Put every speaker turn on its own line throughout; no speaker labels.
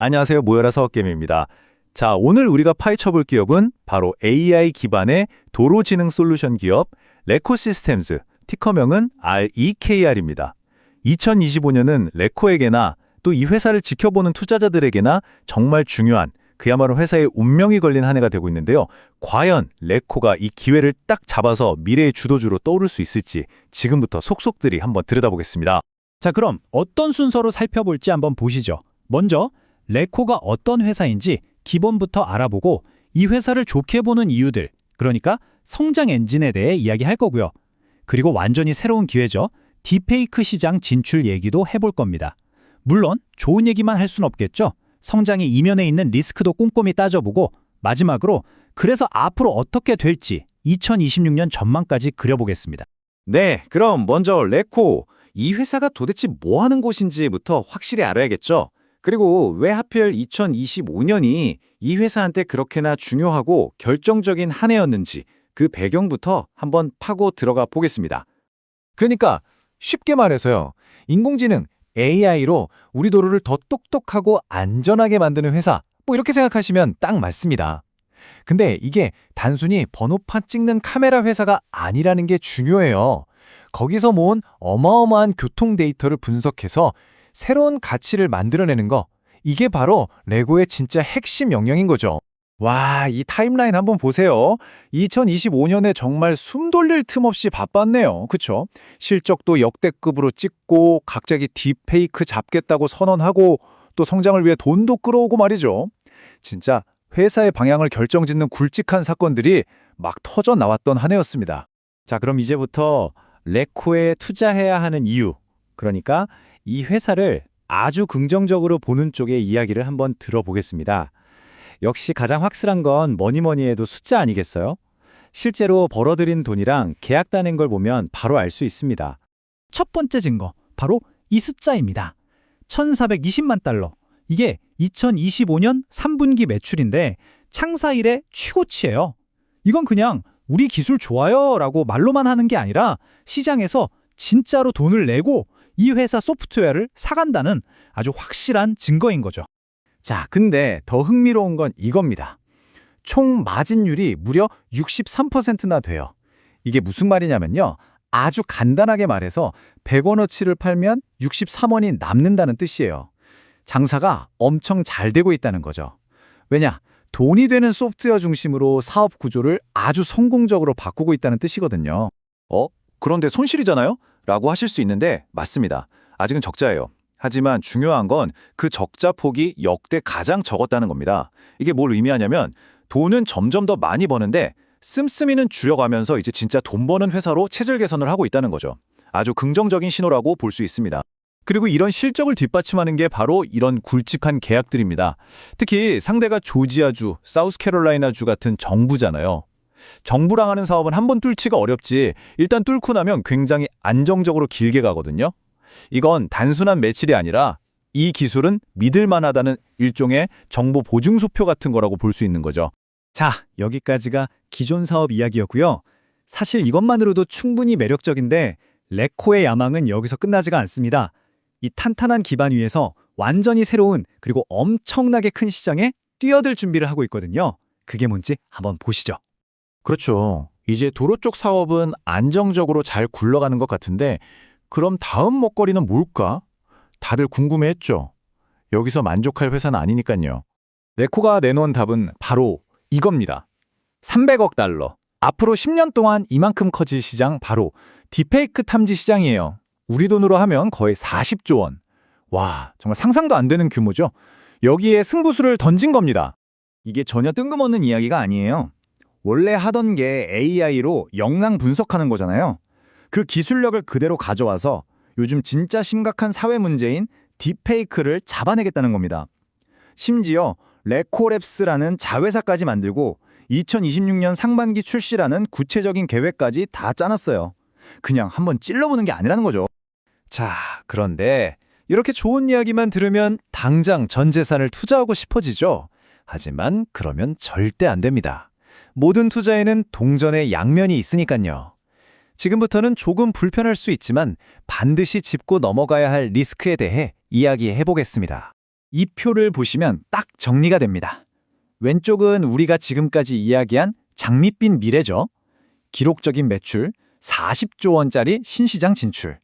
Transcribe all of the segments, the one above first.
안녕하세요. 모여라 사업개미입니다. 자, 오늘 우리가 파헤쳐볼 기업은 바로 AI 기반의 도로지능 솔루션 기업 레코 시스템즈, 티커명은 REKR입니다. 2025년은 레코에게나 또 이 회사를 지켜보는 투자자들에게나 정말 중요한 그야말로 회사의 운명이 걸린 한 해가 되고 있는데요. 과연 레코가 이 기회를 딱 잡아서 미래의 주도주로 떠오를 수 있을지 지금부터 속속들이 한번 들여다보겠습니다.
자, 그럼 어떤 순서로 살펴볼지 한번 보시죠. 먼저 레코가 어떤 회사인지 기본부터 알아보고 이 회사를 좋게 보는 이유들, 그러니까 성장 엔진에 대해 이야기할 거고요. 그리고 완전히 새로운 기회죠. 딥페이크 시장 진출 얘기도 해볼 겁니다. 물론 좋은 얘기만 할 순 없겠죠. 성장의 이면에 있는 리스크도 꼼꼼히 따져보고 마지막으로 그래서 앞으로 어떻게 될지 2026년 전망까지 그려보겠습니다.
네, 그럼 먼저 레코, 이 회사가 도대체 뭐 하는 곳인지부터 확실히 알아야겠죠. 그리고 왜 하필 2025년이 이 회사한테 그렇게나 중요하고 결정적인 한 해였는지 그 배경부터 한번 파고 들어가 보겠습니다.
그러니까 쉽게 말해서요. 인공지능 AI로 우리 도로를 더 똑똑하고 안전하게 만드는 회사, 뭐 이렇게 생각하시면 딱 맞습니다. 근데 이게 단순히 번호판 찍는 카메라 회사가 아니라는 게 중요해요. 거기서 모은 어마어마한 교통 데이터를 분석해서 새로운 가치를 만들어내는 거, 이게 바로 레고의 진짜 핵심 역량인 거죠. 와, 이 타임라인 한번 보세요. 2025년에 정말 숨 돌릴 틈 없이 바빴네요. 그쵸? 실적도 역대급으로 찍고 갑자기 딥페이크 잡겠다고 선언하고 또 성장을 위해 돈도 끌어오고 말이죠. 진짜 회사의 방향을 결정짓는 굵직한 사건들이 막 터져 나왔던 한 해였습니다.
자, 그럼 이제부터 레코에 투자해야 하는 이유, 그러니까 이 회사를 아주 긍정적으로 보는 쪽의 이야기를 한번 들어보겠습니다. 역시 가장 확실한 건 뭐니 해도 숫자 아니겠어요? 실제로 벌어들인 돈이랑 계약단인 걸 보면 바로 알 수 있습니다. 첫 번째 증거, 바로 이 숫자입니다. 1,420만 달러. 이게 2025년 3분기 매출인데 창사 이래 최고치예요. 이건 그냥 우리 기술 좋아요 라고 말로만 하는 게 아니라 시장에서 진짜로 돈을 내고 이 회사 소프트웨어를 사간다는 아주 확실한 증거인 거죠.
자, 근데 더 흥미로운 건 이겁니다. 총 마진율이 무려 63%나 돼요. 이게 무슨 말이냐면요. 아주 간단하게 말해서 100원어치를 팔면 63원이 남는다는 뜻이에요. 장사가 엄청 잘 되고 있다는 거죠. 왜냐? 돈이 되는 소프트웨어 중심으로 사업 구조를 아주 성공적으로 바꾸고 있다는 뜻이거든요.
그런데 손실이잖아요? 라고 하실 수 있는데 맞습니다. 아직은 적자예요. 하지만 중요한 건 그 적자 폭이 역대 가장 적었다는 겁니다. 이게 뭘 의미하냐면 돈은 점점 더 많이 버는데 씀씀이는 줄여가면서 이제 진짜 돈 버는 회사로 체질 개선을 하고 있다는 거죠. 아주 긍정적인 신호라고 볼 수 있습니다.
그리고 이런 실적을 뒷받침하는 게 바로 이런 굵직한 계약들입니다. 특히 상대가 조지아주, 사우스캐롤라이나주 같은 정부잖아요. 정부랑 하는 사업은 한번 뚫기가 어렵지 일단 뚫고 나면 굉장히 안정적으로 길게 가거든요. 이건 단순한 매출이 아니라 이 기술은 믿을만하다는 일종의 정보 보증소표 같은 거라고 볼 수 있는 거죠.
자, 여기까지가 기존 사업 이야기였고요. 사실 이것만으로도 충분히 매력적인데 레코의 야망은 여기서 끝나지가 않습니다. 이 탄탄한 기반 위에서 완전히 새로운 그리고 엄청나게 큰 시장에 뛰어들 준비를 하고 있거든요. 그게 뭔지 한번 보시죠.
그렇죠. 이제 도로 쪽 사업은 안정적으로 잘 굴러가는 것 같은데 그럼 다음 먹거리는 뭘까? 다들 궁금해했죠. 여기서 만족할 회사는 아니니까요.
레코가 내놓은 답은 바로 이겁니다. 300억 달러. 앞으로 10년 동안 이만큼 커질 시장 바로 딥페이크 탐지 시장이에요. 우리 돈으로 하면 거의 40조 원. 와, 정말 상상도 안 되는 규모죠. 여기에 승부수를 던진 겁니다.
이게 전혀 뜬금없는 이야기가 아니에요. 원래 하던 게 AI로 역량 분석하는 거잖아요. 그 기술력을 그대로 가져와서 요즘 진짜 심각한 사회 문제인 딥페이크를 잡아내겠다는 겁니다. 심지어 레코랩스라는 자회사까지 만들고 2026년 상반기 출시라는 구체적인 계획까지 다 짜놨어요. 그냥 한번 찔러보는 게 아니라는 거죠.
자, 그런데 이렇게 좋은 이야기만 들으면 당장 전 재산을 투자하고 싶어지죠. 하지만 그러면 절대 안 됩니다. 모든 투자에는 동전의 양면이 있으니까요. 지금부터는 조금 불편할 수 있지만 반드시 짚고 넘어가야 할 리스크에 대해 이야기해 보겠습니다.
이 표를 보시면 딱 정리가 됩니다. 왼쪽은 우리가 지금까지 이야기한 장밋빛 미래죠. 기록적인 매출, 40조 원짜리 신시장 진출.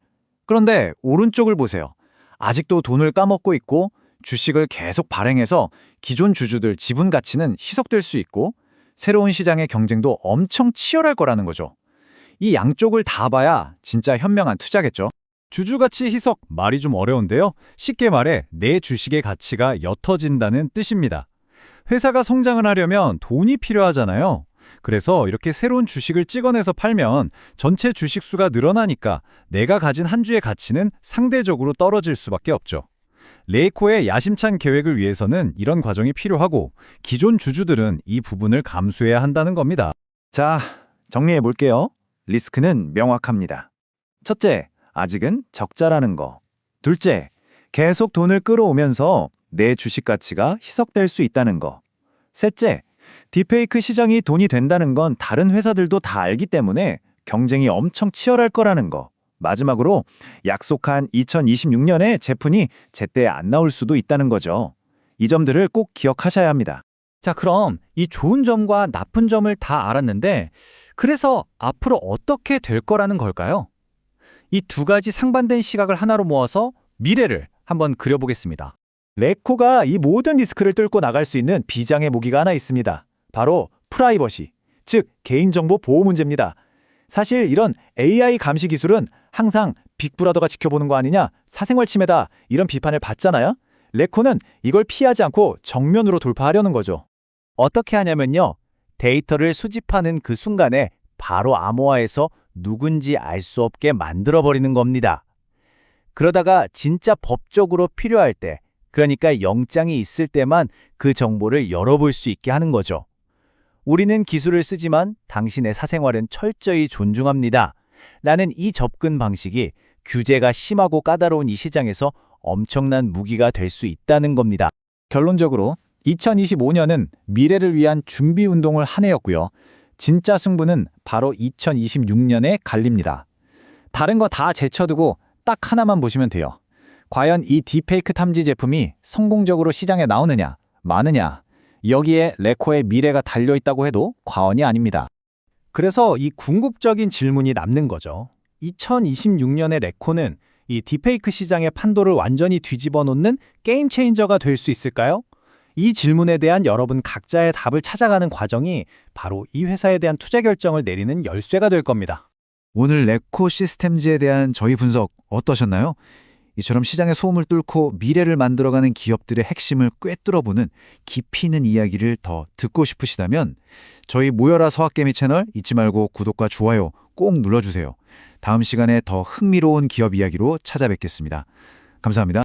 그런데 오른쪽을 보세요. 아직도 돈을 까먹고 있고 주식을 계속 발행해서 기존 주주들 지분 가치는 희석될 수 있고 새로운 시장의 경쟁도 엄청 치열할 거라는 거죠. 이 양쪽을 다 봐야 진짜 현명한 투자겠죠.
주주가치 희석 말이 좀 어려운데요. 쉽게 말해 내 주식의 가치가 옅어진다는 뜻입니다. 회사가 성장을 하려면 돈이 필요하잖아요. 그래서 이렇게 새로운 주식을 찍어내서 팔면 전체 주식 수가 늘어나니까 내가 가진 한 주의 가치는 상대적으로 떨어질 수밖에 없죠. 레이코의 야심찬 계획을 위해서는 이런 과정이 필요하고 기존 주주들은 이 부분을 감수해야 한다는 겁니다.
자, 정리해 볼게요. 리스크는 명확합니다. 첫째, 아직은 적자라는 거. 둘째, 계속 돈을 끌어오면서 내 주식 가치가 희석될 수 있다는 거. 셋째, 딥페이크 시장이 돈이 된다는 건 다른 회사들도 다 알기 때문에 경쟁이 엄청 치열할 거라는 거. 마지막으로 약속한 2026년에 제품이 제때 안 나올 수도 있다는 거죠. 이 점들을 꼭 기억하셔야 합니다.
자, 그럼 이 좋은 점과 나쁜 점을 다 알았는데 그래서 앞으로 어떻게 될 거라는 걸까요? 이 두 가지 상반된 시각을 하나로 모아서 미래를 한번 그려보겠습니다.
레코가 이 모든 리스크를 뚫고 나갈 수 있는 비장의 무기가 하나 있습니다. 바로 프라이버시, 즉 개인정보 보호 문제입니다. 사실 이런 AI 감시 기술은 항상 빅브라더가 지켜보는 거 아니냐, 사생활 침해다 이런 비판을 받잖아요. 레코는 이걸 피하지 않고 정면으로 돌파하려는 거죠.
어떻게 하냐면요. 데이터를 수집하는 그 순간에 바로 암호화해서 누군지 알 수 없게 만들어버리는 겁니다. 그러다가 진짜 법적으로 필요할 때, 그러니까 영장이 있을 때만 그 정보를 열어볼 수 있게 하는 거죠. 우리는 기술을 쓰지만 당신의 사생활은 철저히 존중합니다. 라는 이 접근 방식이 규제가 심하고 까다로운 이 시장에서 엄청난 무기가 될 수 있다는 겁니다.
결론적으로 2025년은 미래를 위한 준비 운동을 한 해였고요. 진짜 승부는 바로 2026년에 갈립니다. 다른 거 다 제쳐두고 딱 하나만 보시면 돼요. 과연 이 딥페이크 탐지 제품이 성공적으로 시장에 나오느냐, 마느냐, 여기에 레코의 미래가 달려있다고 해도 과언이 아닙니다.
그래서 이 궁극적인 질문이 남는 거죠. 2026년의 레코는 이 딥페이크 시장의 판도를 완전히 뒤집어 놓는 게임 체인저가 될 수 있을까요? 이 질문에 대한 여러분 각자의 답을 찾아가는 과정이 바로 이 회사에 대한 투자 결정을 내리는 열쇠가 될 겁니다.
오늘 레코 시스템즈에 대한 저희 분석 어떠셨나요? 이처럼 시장의 소음을 뚫고 미래를 만들어가는 기업들의 핵심을 꿰뚫어보는 깊이 있는 이야기를 더 듣고 싶으시다면 저희 모여라 서학개미 채널 잊지 말고 구독과 좋아요 꼭 눌러주세요. 다음 시간에 더 흥미로운 기업 이야기로 찾아뵙겠습니다. 감사합니다.